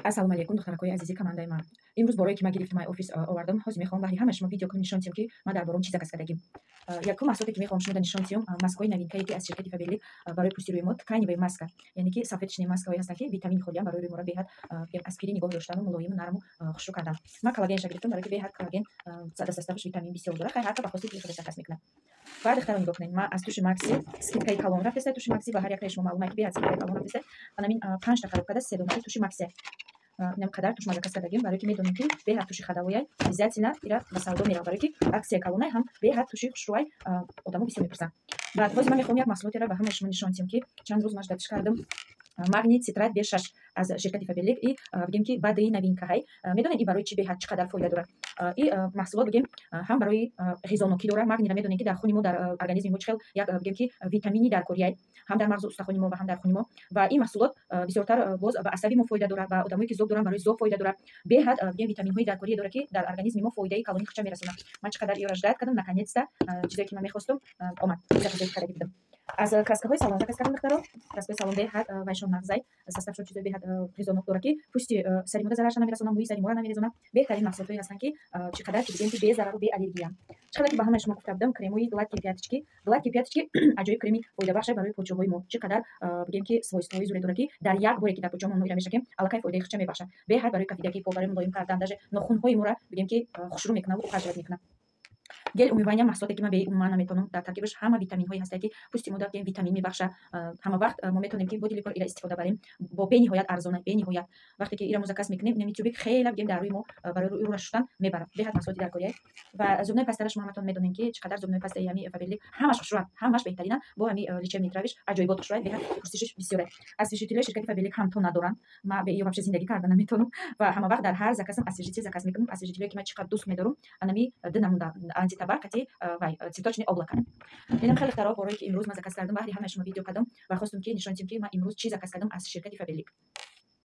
Ассалому алайкум, духтаракои азизи командаи ман. Имрӯз борое ки ман гирифтам ай офис овардам, ҳозир мехоҳам баҳри ҳама шумо видео нишон диҳам ки ман дар бораи чиза касдагим. Якум маҳсулоте ки мехоҳам шумода нишон диҳам, маскаҳои навинкае ки аз ширкати Фаберлик барои пӯсти рӯи мо тканевая маска, яъне ки салфеточные маскаҳое ҳастанд ки витамини холиам барои рӯи моро беҳад аспири нигоҳ доштану мулоиму нарму хушрӯ карданд. Ман коллагенша гирифтам, барои ки беҳад коллаген дар витамин бисёр дорад. Хай ҳар ка ба хоси дили худаш заказ мекунад. Баъд ихтаро нигоҳ кунед. Ман аз туши Макси скидкаи калон рафтеста, туши Макси ба ҳар яктаи шумо маълуме ки беҳад скидкаи калон рафтеста. Анамин 5 та коробкада 3 донаи туши Макси. Инам қадар туш маза каста дагим, барои ки медонем ки беҳад туши хадавояй обязательно ира ба савдо меравад, барои ки аксияи калонай ҳам беҳад туши хушрӯай одамо бисёр мепурсанд. Баъд ҳозир ман мехоҳам як маҳсулотеро ба ҳамаи шумо нишон диҳам ки чанд рӯз ман датиш кардам. Магний цитрат B6 аз ширкати Фаберлик и бигем ки баъди новинкаҳай. Медонед и барои чӣ беҳад чӣ қадар фоида дорад. И маҳсулот бигем ҳам барои ғизонокӣ дорад. Магнийро медонед ки дар хуни мо, дар организми мо чӣ хел як бигем ки витамини даркорияй ҳам дар мағзу устахони мо ва ҳам дар хуни мо. Ва ин маҳсулот бисёртар боз ба асаби мо фоида дорад, ба одамое ки зоб доранд барои зоб фоида дорад. Беҳад бигем витаминҳои даркорие дорад ки дар организми мо фоидаи калони хуша мерасонад. Ман чӣ қадар иёра ждат кардам, наконец-то чизе ки ман мехостум омад. Чизе ки дидам. Аз краскаҳои салон заказ кардам духтаро. Краскаҳои салон беҳад вайшон нағзай, составшон чизои беҳад ғизонок дорад ки пӯсти сари мо зарарша намерасонад, мӯи сари мо намерезонад. Беҳтарин маҳсулотҳое ҳастанд ки чӣ қадар ки бигем ки безарару беаллергиянд. Чӣ қадар ки ба ҳамаи шумо гуфта будам, кремои гладкие пяточки. Гладкие пяточки аҷоиб креми фоидабахшай барои почоҳои мо. Чӣ қадар бигем ки свойствоҳои зуре дорад ки дар як боре ки дар почаҳо мо ира мешакем, аллакай фоидаи хуша мебахшад. Беҳад барои кафидагӣ по, барои мулоим кардан, даже нохунҳои моро бигем ки хушрӯ мекунад ва ҳажрат мекунад. Гел умывания маҳсулоте ки ман бе умуман наметавонам. Дар таркибаш ҳама витаминҳое ҳастанд ки пӯсти мо дорад, витамин мебахшад. Ҳама вақт мо метавонем ки боди ликор ира истифода барем. Бо бениҳоят арзона, бениҳоят. Вақте ки ира мо заказ мекунем, нами тюбик хела бигем дар рӯи мо барои рӯро шустан мебарад. Беҳад маҳсулоти даркорияй. Ва зубной пастаро шумо ҳаматон медонем ки чӣ қадар зубной пастаи ҳами Фаберлик ҳамаш хушрӯанд, ҳамаш беҳтаринанд. Бо ҳами лечебный травиш аҷоибот хушрӯад, беҳад пурсишиш бисёр аст. Освежителёи ширкати Фаберлик ҳам то надоранд. Ман бе ин вообще зиндагӣ карда наметавонам ва ҳама вақт дар ҳар заказам освежитель заказ мекунам. Освежителёе ки ман чӣ қадар дӯст медорам, анами ду намуда антитабақати цветочное облако. Инам хеле худоро борои ки имрӯз ман заказ кардам, баҳри ҳамаи шумо видео кардам ва хостум ки нишон диҳам ки ман имрӯз чӣ заказ кардам аз ширкати Фаберлик.